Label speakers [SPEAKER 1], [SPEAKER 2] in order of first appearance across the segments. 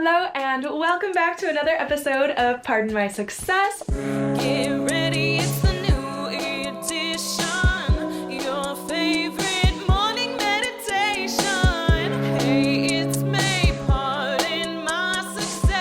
[SPEAKER 1] Hello and welcome back to another episode of Pardon My Success.
[SPEAKER 2] Get ready, it's the new edition, your favorite morning meditation. Hey, it's me, pardon my success.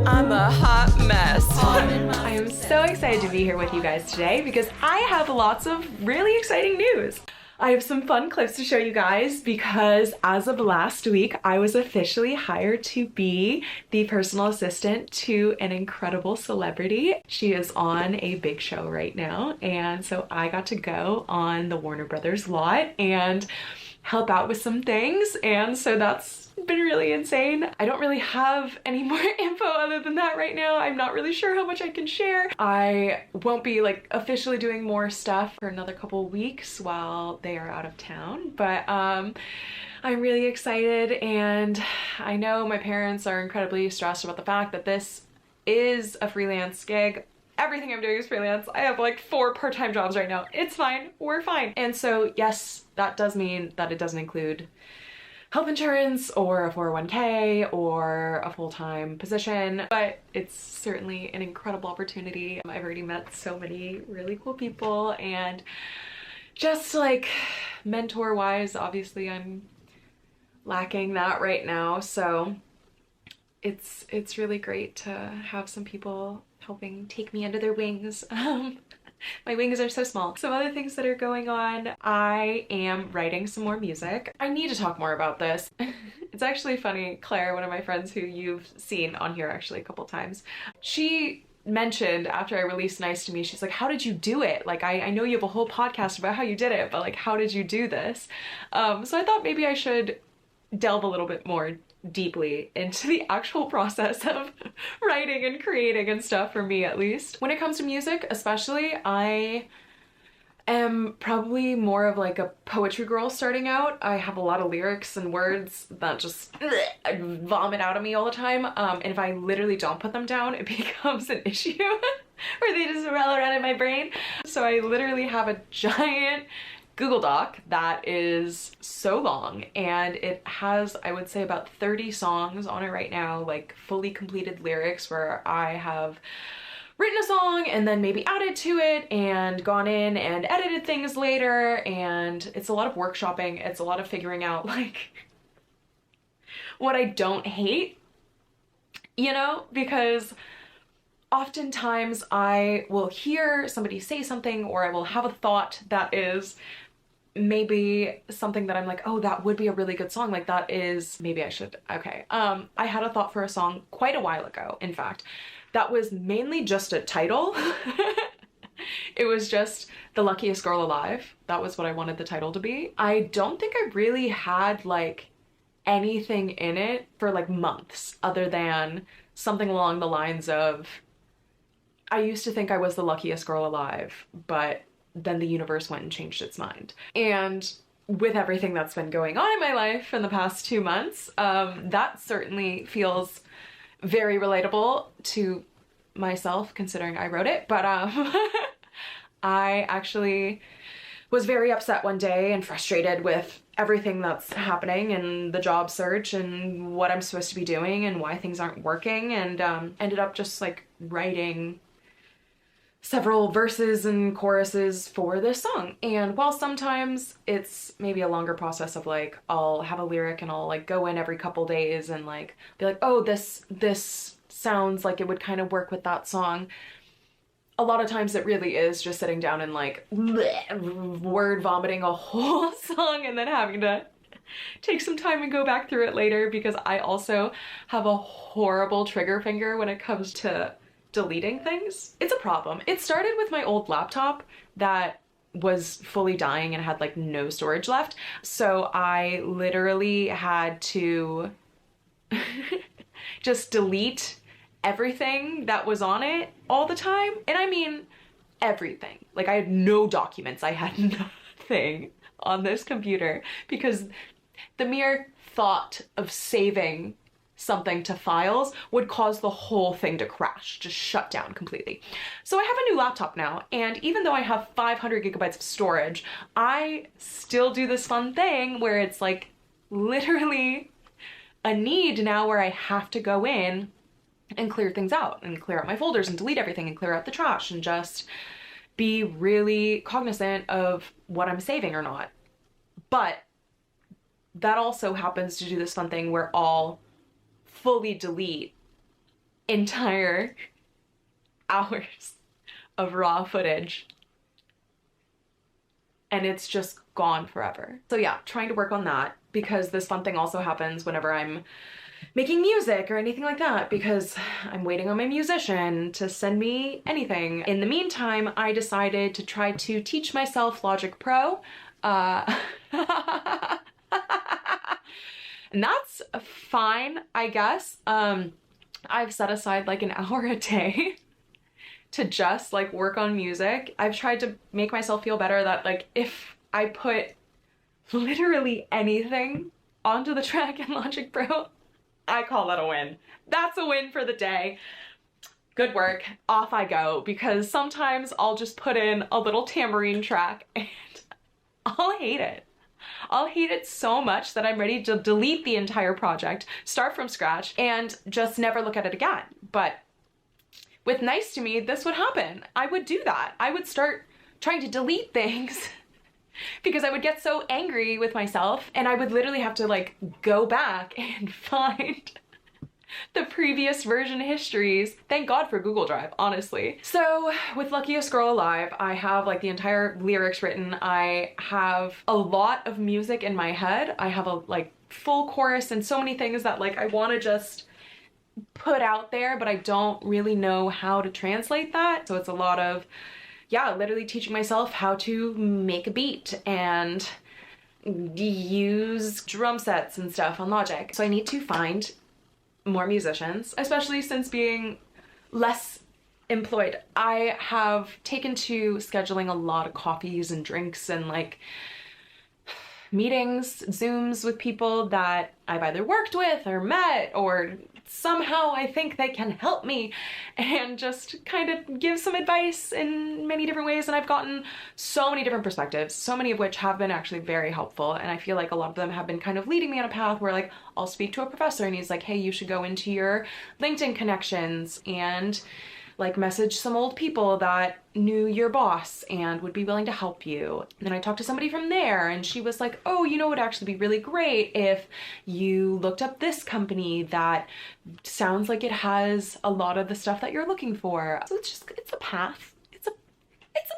[SPEAKER 2] I'm a hot mess.
[SPEAKER 1] I am so excited to be here with you guys today because I have lots of really exciting news. I have some fun clips to show you guys because as of last week, I was officially hired to be the personal assistant to an incredible celebrity. She is on a big show right now, and so I got to go on the Warner Brothers lot and help out with some things, and so that's been really insane. I don't really have any more info other than that right now. I'm not really sure how much I can share. I won't be like officially doing more stuff for another couple weeks while they are out of town, but I'm really excited, and I know my parents are incredibly stressed about the fact that this is a freelance gig. Everything I'm doing is freelance. I have like 4 part-time jobs right now. It's fine, we're fine. And so yes, that does mean that it doesn't include health insurance or a 401k or a full-time position, but it's certainly an incredible opportunity. I've already met so many really cool people, and just like mentor-wise, obviously I'm lacking that right now, so it's really great to have some people helping take me under their wings. My wings are so small. Some other things that are going on. I am writing some more music. I need to talk more about this. It's actually funny, Claire, one of my friends who you've seen on here actually a couple times, she mentioned after I released Nice to Me, she's like, how did you do it? Like, I know you have a whole podcast about how you did it, but like, how did you do this? So I thought maybe I should delve a little bit more deeply into the actual process of writing and creating and stuff, for me at least. When it comes to music especially, I am probably more of like a poetry girl starting out. I have a lot of lyrics and words that just vomit out of me all the time, and if I literally don't put them down, it becomes an issue where they just roll around in my brain. So I literally have a giant Google Doc that is so long, and it has, I would say, about 30 songs on it right now, like fully completed lyrics where I have written a song and then maybe added to it and gone in and edited things later, and it's a lot of workshopping. It's a lot of figuring out like what I don't hate, you know, because oftentimes I will hear somebody say something, or I will have a thought that is maybe something that I'm like, oh, that would be a really good song. Like that is, maybe I should, okay. I had a thought for a song quite a while ago, in fact, that was mainly just a title. It was just The Luckiest Girl Alive. That was what I wanted the title to be. I don't think I really had like anything in it for like months other than something along the lines of, I used to think I was the luckiest girl alive, but then the universe went and changed its mind. And with everything that's been going on in my life in the past 2 months, that certainly feels very relatable to myself, considering I wrote it. But I actually was very upset one day and frustrated with everything that's happening and the job search and what I'm supposed to be doing and why things aren't working, and ended up just like writing several verses and choruses for this song. And while sometimes it's maybe a longer process of like, I'll have a lyric and I'll like go in every couple days and like be like, oh, this sounds like it would kind of work with that song. A lot of times it really is just sitting down and like word vomiting a whole song and then having to take some time and go back through it later, because I also have a horrible trigger finger when it comes to deleting things. It's a problem. It started with my old laptop that was fully dying and had like no storage left. So I literally had to just delete everything that was on it all the time. And I mean everything. Like I had no documents. I had nothing on this computer because the mere thought of saving something to files would cause the whole thing to crash, just shut down completely. So I have a new laptop now, and even though I have 500 gigabytes of storage, I still do this fun thing where it's like literally a need now where I have to go in and clear things out and clear out my folders and delete everything and clear out the trash and just be really cognizant of what I'm saving or not. But that also happens to do this fun thing where I'll fully delete entire hours of raw footage and it's just gone forever. So yeah, trying to work on that, because this fun thing also happens whenever I'm making music or anything like that, because I'm waiting on my musician to send me anything. In the meantime, I decided to try to teach myself Logic Pro. And that's fine, I guess. I've set aside like an hour a day to just like work on music. I've tried to make myself feel better that like if I put literally anything onto the track in Logic Pro, I call that a win. That's a win for the day. Good work, off I go, because sometimes I'll just put in a little tambourine track and I'll hate it. I'll hate it so much that I'm ready to delete the entire project, start from scratch, and just never look at it again. But with Nice to Me, this would happen. I would do that. I would start trying to delete things because I would get so angry with myself, and I would literally have to like go back and find the previous version histories. Thank God for Google Drive, honestly. So with Luckiest Girl Alive, I have like the entire lyrics written. I have a lot of music in my head. I have a like full chorus and so many things that like I want to just put out there, but I don't really know how to translate that. So it's a lot of, yeah, literally teaching myself how to make a beat and use drum sets and stuff on Logic. So I need to find more musicians, especially since being less employed. I have taken to scheduling a lot of coffees and drinks and like meetings, Zooms with people that I've either worked with or met, or somehow I think they can help me, and just kind of give some advice in many different ways. And I've gotten so many different perspectives, so many of which have been actually very helpful. And I feel like a lot of them have been kind of leading me on a path where like I'll speak to a professor and he's like, hey, you should go into your LinkedIn connections and like message some old people that knew your boss and would be willing to help you. And then I talked to somebody from there and she was like, oh, you know, it would actually be really great if you looked up this company that sounds like it has a lot of the stuff that you're looking for. So it's just, it's a path. It's a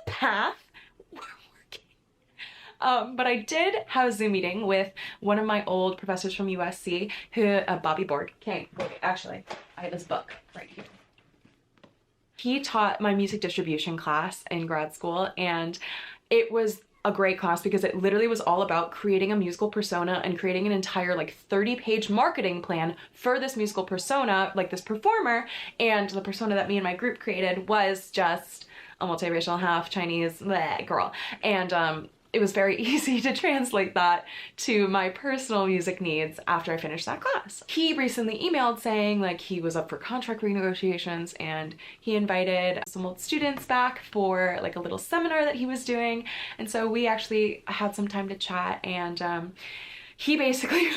[SPEAKER 1] path. We're working. But I did have a Zoom meeting with one of my old professors from USC, who, Bobby Borg. Okay, wait, actually, I have his book right here. He taught my music distribution class in grad school, and it was a great class because it literally was all about creating a musical persona and creating an entire like 30-page marketing plan for this musical persona, like this performer. And the persona that me and my group created was just a multiracial, half Chinese bleh, girl. And it was very easy to translate that to my personal music needs after I finished that class. He recently emailed saying like he was up for contract renegotiations and he invited some old students back for like a little seminar that he was doing. And so we actually had some time to chat, and he basically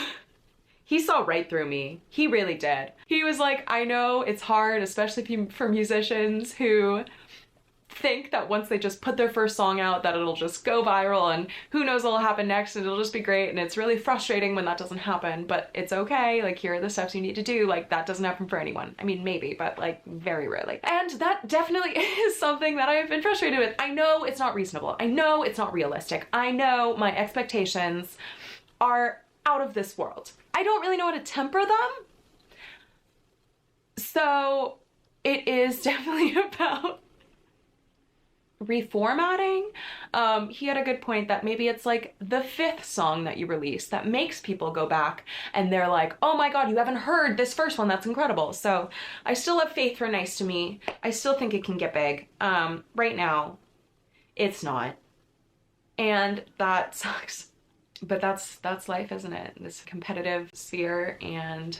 [SPEAKER 1] he saw right through me. He really did. He was like, I know it's hard, especially for musicians who think that once they just put their first song out that it'll just go viral and who knows what'll happen next and it'll just be great, and it's really frustrating when that doesn't happen, but it's okay. Like, here are the steps you need to do. Like, that doesn't happen for anyone. I mean, maybe, but like very rarely. And that definitely is something that I have been frustrated with. I know it's not reasonable. I know it's not realistic. I know my expectations are out of this world. I don't really know how to temper them. So it is definitely about reformatting. He had a good point that maybe it's like the 5th song that you release that makes people go back and they're like, oh my god, you haven't heard this first one, that's incredible. So I still have faith for Nice to Me. I still think it can get big. Right now it's not, and that sucks, but that's life, isn't it? This competitive sphere, and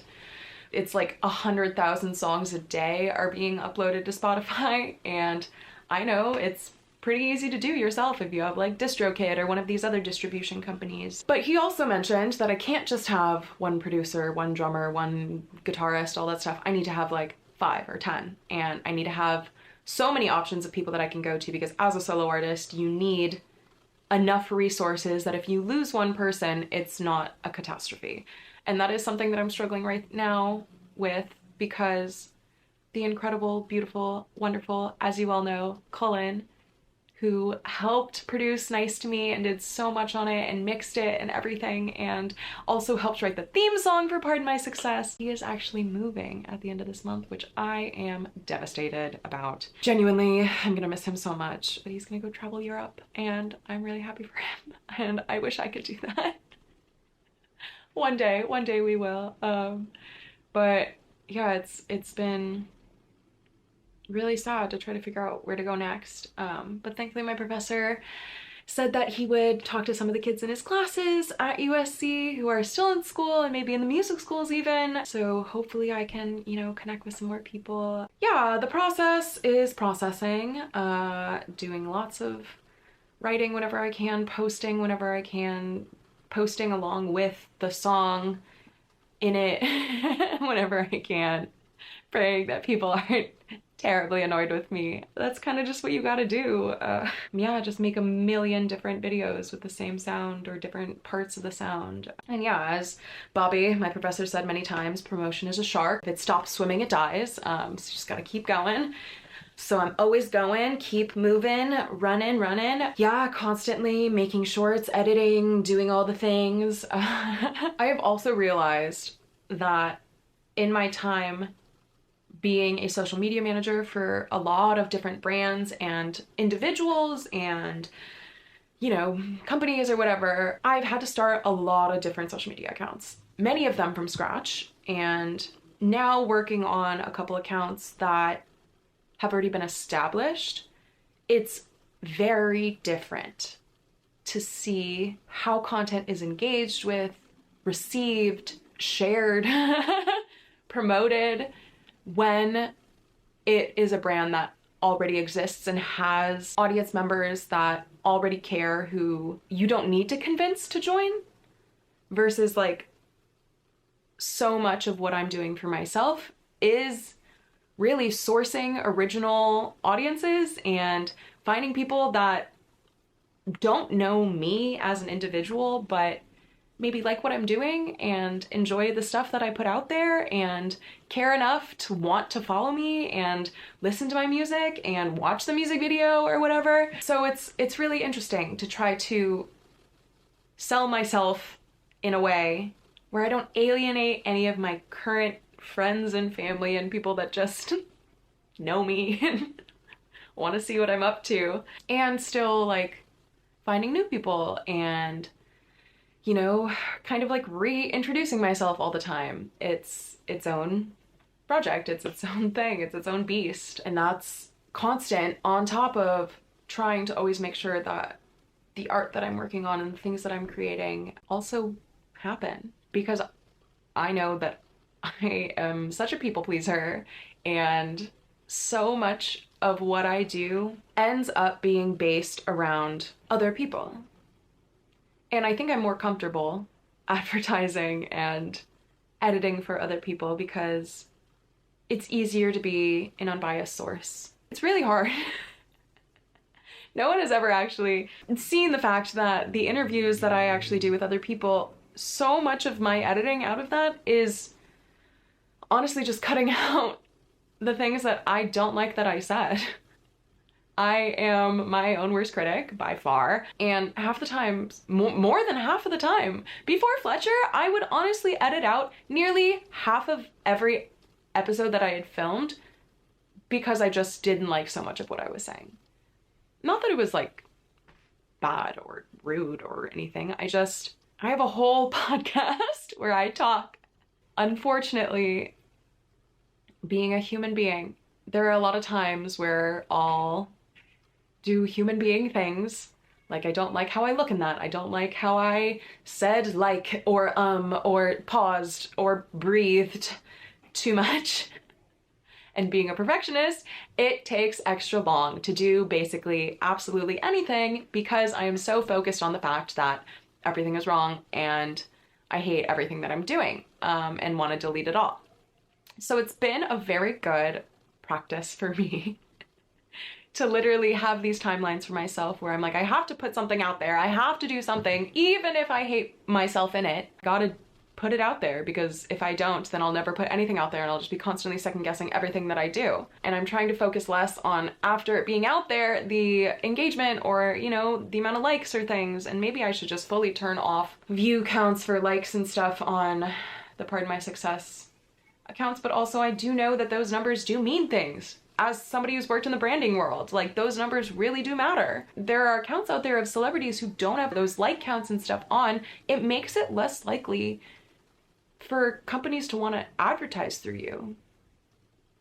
[SPEAKER 1] it's like 100,000 songs a day are being uploaded to Spotify, and I know it's pretty easy to do yourself if you have like DistroKid or one of these other distribution companies. But he also mentioned that I can't just have one producer, one drummer, one guitarist, all that stuff. I need to have like 5 or 10, and I need to have so many options of people that I can go to, because as a solo artist, you need enough resources that if you lose one person, it's not a catastrophe. And that is something that I'm struggling right now with, because the incredible, beautiful, wonderful, as you all know, Cullen, who helped produce Nice to Me and did so much on it and mixed it and everything, and also helped write the theme song for Pardon My Success. He is actually moving at the end of this month, which I am devastated about. Genuinely, I'm gonna miss him so much, but he's gonna go travel Europe, and I'm really happy for him, and I wish I could do that. One day we will. But yeah, it's been really sad to try to figure out where to go next. But thankfully my professor said that he would talk to some of the kids in his classes at USC who are still in school and maybe in the music schools even. So hopefully I can, you know, connect with some more people. Yeah, the process is processing, doing lots of writing whenever I can, posting whenever I can, posting along with the song in it whenever I can, praying that people aren't terribly annoyed with me. That's kind of just what you gotta do. Yeah, just make a million different videos with the same sound or different parts of the sound. And yeah, as Bobby, my professor, said many times, promotion is a shark. If it stops swimming, it dies. So you just gotta keep going. So I'm always going, keep moving, running. Yeah, constantly making shorts, editing, doing all the things. I have also realized that in my time being a social media manager for a lot of different brands and individuals and, you know, companies or whatever, I've had to start a lot of different social media accounts, many of them from scratch, and now working on a couple accounts that have already been established. It's very different to see how content is engaged with, received, shared, promoted, when it is a brand that already exists and has audience members that already care, who you don't need to convince to join, versus like so much of what I'm doing for myself is really sourcing original audiences and finding people that don't know me as an individual, but maybe like what I'm doing and enjoy the stuff that I put out there and care enough to want to follow me and listen to my music and watch the music video or whatever. So it's really interesting to try to sell myself in a way where I don't alienate any of my current friends and family and people that just know me and want to see what I'm up to, and still like finding new people and, you know, kind of like reintroducing myself all the time. It's its own project, it's its own thing, it's its own beast, and that's constant on top of trying to always make sure that the art that I'm working on and the things that I'm creating also happen, because I know that I am such a people pleaser, and so much of what I do ends up being based around other people. And I think I'm more comfortable advertising and editing for other people because it's easier to be an unbiased source. It's really hard. No one has ever actually seen the fact that the interviews that I actually do with other people, so much of my editing out of that is honestly just cutting out the things that I don't like that I said. I am my own worst critic by far, and half the time, more than half of the time, before Fletcher, I would honestly edit out nearly half of every episode that I had filmed because I just didn't like so much of what I was saying. Not that it was like bad or rude or anything, I have a whole podcast where I talk. Unfortunately, being a human being, there are a lot of times where I'll do human being things. Like, I don't like how I look in that. I don't like how I said like or paused or breathed too much. And being a perfectionist, it takes extra long to do basically absolutely anything because I am so focused on the fact that everything is wrong and I hate everything that I'm doing and want to delete it all. So it's been a very good practice for me to literally have these timelines for myself where I'm like, I have to put something out there. I have to do something, even if I hate myself in it. Gotta put it out there, because if I don't, then I'll never put anything out there and I'll just be constantly second guessing everything that I do. And I'm trying to focus less on, after it being out there, the engagement or, you know, the amount of likes or things. And maybe I should just fully turn off view counts for likes and stuff on the Pardon My Success accounts. But also I do know that those numbers do mean things. As somebody who's worked in the branding world, like, those numbers really do matter. There are accounts out there of celebrities who don't have those like counts and stuff on. It makes it less likely for companies to want to advertise through you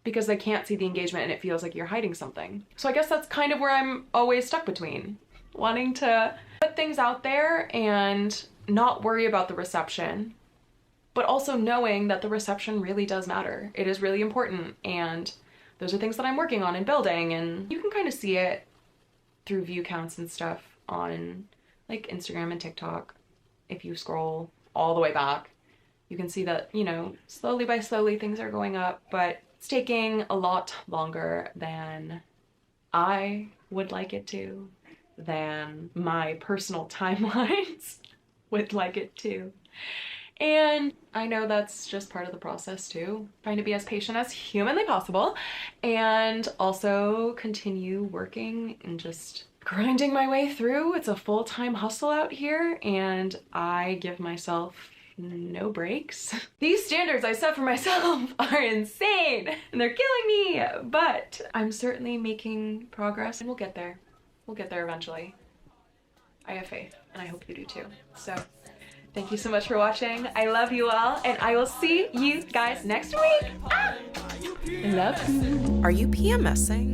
[SPEAKER 1] because they can't see the engagement and it feels like you're hiding something. So I guess that's kind of where I'm always stuck between, wanting to put things out there and not worry about the reception, but also knowing that the reception really does matter. It is really important, and those are things that I'm working on and building, and you can kind of see it through view counts and stuff on like Instagram and TikTok. If you scroll all the way back, you can see that, you know, slowly by slowly things are going up, but it's taking a lot longer than I would like it to, than my personal timelines would like it to. And I know that's just part of the process too, trying to be as patient as humanly possible and also continue working and just grinding my way through. It's a full-time hustle out here and I give myself no breaks. These standards I set for myself are insane and they're killing me, but I'm certainly making progress and we'll get there. We'll get there eventually. I have faith and I hope you do too. So thank you so much for watching. I love you all, and I will see you guys next week. Ah! I love you.
[SPEAKER 2] Are you PMSing?